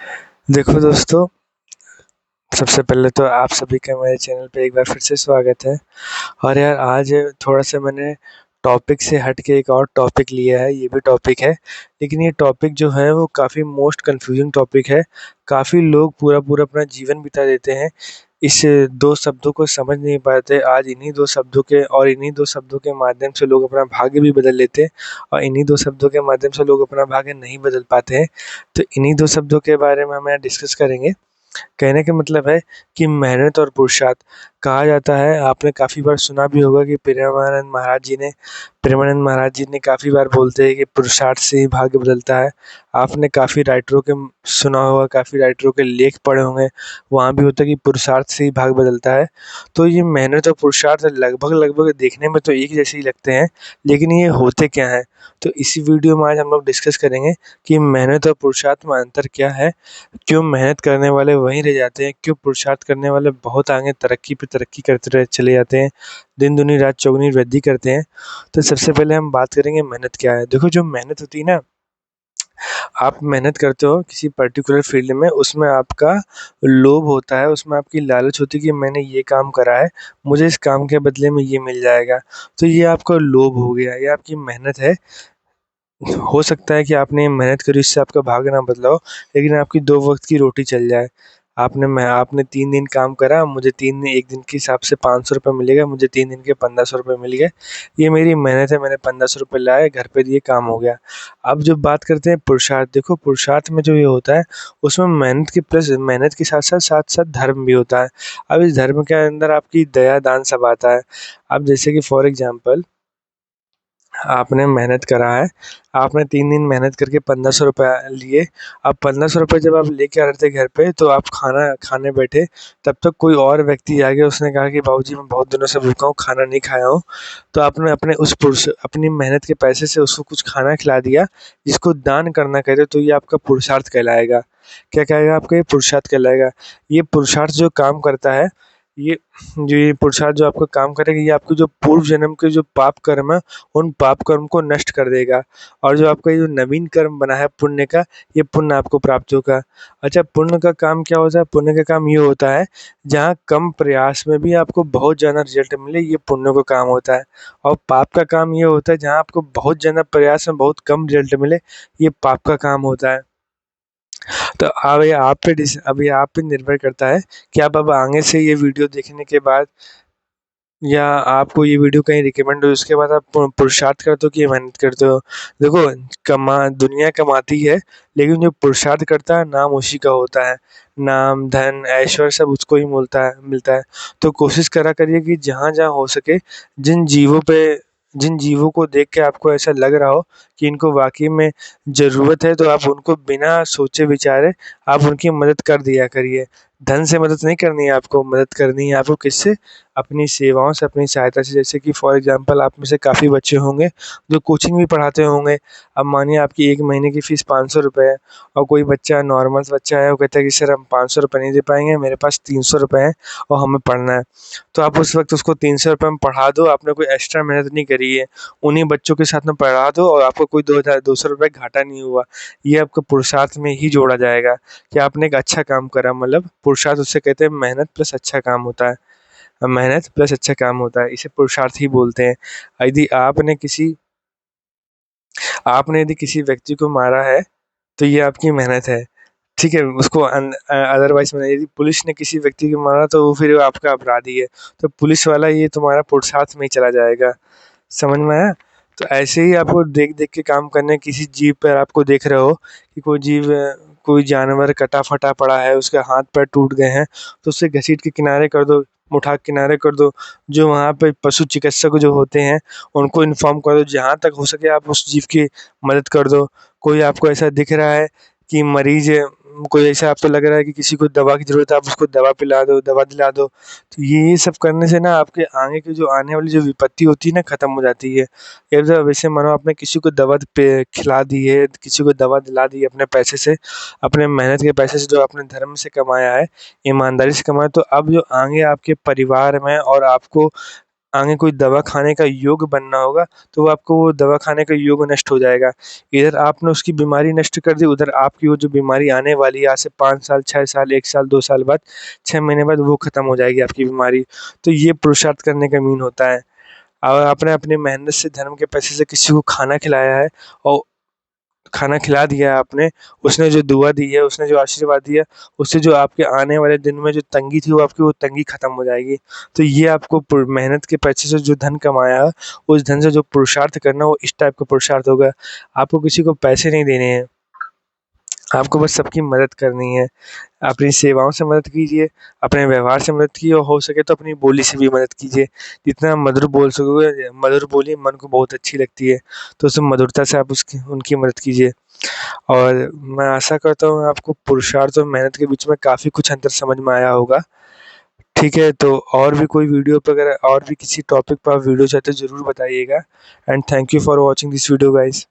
देखो दोस्तों, सबसे पहले तो आप सभी का मेरे चैनल पे एक बार फिर से स्वागत है। और यार आज थोड़ा-सा मैंने टॉपिक से हट के एक और टॉपिक लिया है, ये भी टॉपिक है। लेकिन ये टॉपिक जो है वो काफ़ी मोस्ट कन्फ्यूज़िंग टॉपिक है। काफ़ी लोग पूरा-पूरा अपना जीवन बिता देते हैं, इस 2 शब्दों को समझ नहीं पाते। आज इन्हीं 2 शब्दों के और इन्हीं 2 शब्दों के माध्यम से लोग अपना भाग्य भी बदल लेते हैं और इन्हीं 2 शब्दों के माध्यम से लोग अपना भाग्य नहीं बदल पाते हैं। तो इन्हीं 2 शब्दों के बारे में हम यहाँ डिस्कस करेंगे। कहने का मतलब है कि मेहनत और पुरुषार्थ। कहा जाता है, आपने काफ़ी बार सुना भी होगा कि प्रेमानंद महाराज जी ने काफ़ी बार बोलते हैं कि पुरुषार्थ से ही भाग्य बदलता है। आपने काफ़ी राइटरों के सुना होगा, काफ़ी राइटरों के लेख पढ़े होंगे, वहाँ भी होता है कि पुरुषार्थ से ही भाग्य बदलता है। तो ये मेहनत और पुरुषार्थ लगभग देखने में तो एक जैसे ही लगते हैं, लेकिन ये होते क्या हैं? तो इसी वीडियो में आज हम लोग डिस्कस करेंगे कि मेहनत और पुरुषार्थ में अंतर क्या है? क्यों मेहनत करने वाले वहीं रह जाते हैं? क्यों पुरुषार्थ करने वाले बहुत आगे तरक्की पे तरक्की करते रहे चले जाते हैं? दिन दूनी रात चौगुनी वृद्धि करते हैं। तो सबसे पहले हम बात करेंगे मेहनत क्या है? देखो, जो मेहनत होती है ना, आप मेहनत करते हो किसी पर्टिकुलर फ़ील्ड में, उसमें आपका लोभ होता है, उसमें आपकी लालच होती है कि मैंने ये काम करा है, मुझे इस काम के बदले में ये मिल जाएगा। तो ये आपका लोभ हो गया, ये आपकी मेहनत है। हो सकता है कि आपने मेहनत करी, उससे आपका भाग्य ना बदला हो, लेकिन आपकी 2 वक़्त की रोटी चल जाए। आपने 3 दिन काम करा, मुझे 1 दिन के हिसाब से ₹500 मिलेगा, मुझे 3 दिन के ₹1500 मिल गए। ये मेरी मेहनत है, मैंने ₹1500 लाए, घर पे दिए, काम हो गया। अब जब बात करते हैं पुरुषार्थ, देखो पुरुषार्थ में जो ये होता है, उसमें मेहनत के साथ-साथ साथ-साथ धर्म भी होता है। अब इस धर्म के अंदर आपकी दया, दान सब आता है। अब जैसे कि फॉर एग्ज़ाम्पल, आपने मेहनत करा है, आपने 3 दिन मेहनत करके ₹1500 लिए। अब ₹1500 जब आप लेके आ रहे थे घर पे, तो आप खाना खाने बैठे, तब तक कोई और व्यक्ति आ गया, उसने कहा कि बाबूजी मैं बहुत दिनों से भूखा हूँ, खाना नहीं खाया हूँ। तो आपने अपनी मेहनत के पैसे से उसको कुछ खाना खिला दिया, जिसको दान करना कहते हैं, तो ये आपका पुरुषार्थ कहलाएगा। क्या कहलाएगा आपका? ये पुरुषार्थ कहलाएगा। ये पुरुषार्थ जो काम करता है, ये ये पुरुषार्थ जो आपका काम करेगा, ये आपके जो पूर्व जन्म के जो पाप कर्म है, उन पाप कर्म को नष्ट कर देगा और जो आपका ये जो नवीन कर्म बना है पुण्य का, ये पुण्य आपको प्राप्त होगा। अच्छा, पुण्य का काम क्या होता है? पुण्य का काम ये होता है, जहाँ कम प्रयास में भी आपको बहुत ज़्यादा रिज़ल्ट मिले, ये पुण्य का काम होता है। और पाप का काम ये होता है, जहाँ आपको बहुत ज़्यादा प्रयास में बहुत कम रिज़ल्ट मिले, ये पाप का काम होता है। तो अब ये आप पे निर्भर करता है कि आप अब आगे से ये वीडियो देखने के बाद, या आपको ये वीडियो कहीं रिकमेंड हुई, उसके बाद आप पुरुषार्थ करते हो कि मेहनत करते हो। देखो, दुनिया कमाती है, लेकिन जो पुरुषार्थ करता है, नाम उसी का होता है। नाम, धन, ऐश्वर्य सब उसको ही मिलता है। तो कोशिश करा करिए कि जहाँ-जहाँ हो सके, जिन जीवों पे जिन जीवों को देख के आपको ऐसा लग रहा हो कि इनको वाक़ई में ज़रूरत है, तो आप उनको बिना सोचे-विचारे आप उनकी मदद कर दिया करिए। धन से मदद नहीं करनी है आपको, मदद करनी है आपको किससे? अपनी सेवाओं से, अपनी सहायता से। जैसे कि फॉर एग्ज़ाम्पल, आप में से काफ़ी बच्चे होंगे जो कोचिंग भी पढ़ाते होंगे। अब मानिए आपकी 1 महीने की फ़ीस ₹500 है और कोई बच्चा नॉर्मल बच्चा है, वो कहता है कि सर हम ₹500 नहीं दे पाएँगे, मेरे पास ₹300 हैं और हमें पढ़ना है। तो आप उस वक़्त उसको ₹300 में पढ़ा दो, आपने कोई एक्स्ट्रा मेहनत नहीं करी है। उन्हीं बच्चों के साथ में पढ़ा दो और आपको कोई ₹200 घाटा नहीं हुआ। ये आपको पुरुषार्थ में ही जोड़ा जाएगा कि आपने एक अच्छा काम करा, मतलब पुरुषार्थ उसे कहते हैं, मेहनत प्लस अच्छा काम होता है। मेहनत प्लस अच्छा काम होता है, इसे पुरुषार्थ ही बोलते हैं। यदि आपने यदि किसी व्यक्ति को मारा है, तो ये आपकी मेहनत है, ठीक है? उसको अदरवाइज़ में यदि पुलिस ने किसी व्यक्ति को मारा, तो वो फिर आपका अपराधी है। तो पुलिस वाला ये तुम्हारा पुरुषार्थ में ही चला जाएगा। समझ में आया? तो ऐसे ही आपको देख-देख के काम करना है। किसी जीव पर आपको देख रहे हो कि कोई जानवर कटा-फटा पड़ा है, उसके हाथ-पैर टूट गए हैं, तो उसे घसीट के किनारे कर दो, उठा के किनारे कर दो। जो वहाँ पे पशु चिकित्सक जो होते हैं, उनको इन्फॉर्म कर दो, जहाँ तक हो सके आप उस जीव की मदद कर दो। कोई आपको ऐसा दिख रहा है कि कोई ऐसा आपको लग रहा है कि किसी को दवा की ज़रूरत है, आप उसको दवा पिला दो, दवा दिला दो। तो ये सब करने से ना आपके आगे की जो आने वाली जो विपत्ति होती है ना, ख़त्म हो जाती है। वैसे मानो आपने किसी को दवा पे खिला दी है, किसी को दवा दिला दी है अपने पैसे से, अपने मेहनत के पैसे से जो आपने धर्म से कमाया है, ईमानदारी से कमाया, तो अब जो आगे आपके परिवार में और आपको आगे कोई दवा खाने का योग्य बनना होगा, तो वो आपको वो दवा खाने का योग्य नष्ट हो जाएगा। इधर आपने उसकी बीमारी नष्ट कर दी, उधर आपकी वो जो बीमारी आने वाली है आज से 5 साल, 6 साल, 1 साल, 2 साल बाद, 6 महीने बाद वो खत्म हो जाएगी आपकी बीमारी। तो ये पुरुषार्थ करने का मीन होता है। और आपने अपनी मेहनत से, धर्म के पैसे से किसी को खाना खिलाया है और खाना खिला दिया है आपने, उसने जो दुआ दी है, उसने जो आशीर्वाद दिया, उससे जो आपके आने वाले दिन में जो तंगी थी, वो आपकी वो तंगी खत्म हो जाएगी। तो ये आपको मेहनत के पैसे से जो धन कमाया है, उस धन से जो पुरुषार्थ करना, वो इस टाइप का पुरुषार्थ होगा। आपको किसी को पैसे नहीं देने हैं, आपको बस सबकी मदद करनी है। अपनी सेवाओं से मदद कीजिए, अपने व्यवहार से मदद कीजिए और हो सके तो अपनी बोली से भी मदद कीजिए। जितना मधुर बोल सकोगे, मधुर बोली मन को बहुत अच्छी लगती है, तो उस मधुरता से आप उसकी उनकी मदद कीजिए। और मैं आशा करता हूँ आपको पुरुषार्थ और मेहनत के बीच में काफ़ी कुछ अंतर समझ में आया होगा। ठीक है, तो और भी कोई वीडियो पे अगर और भी किसी टॉपिक पर आप वीडियो चाहते हो ज़रूर बताइएगा। And thank you for watching this video guys.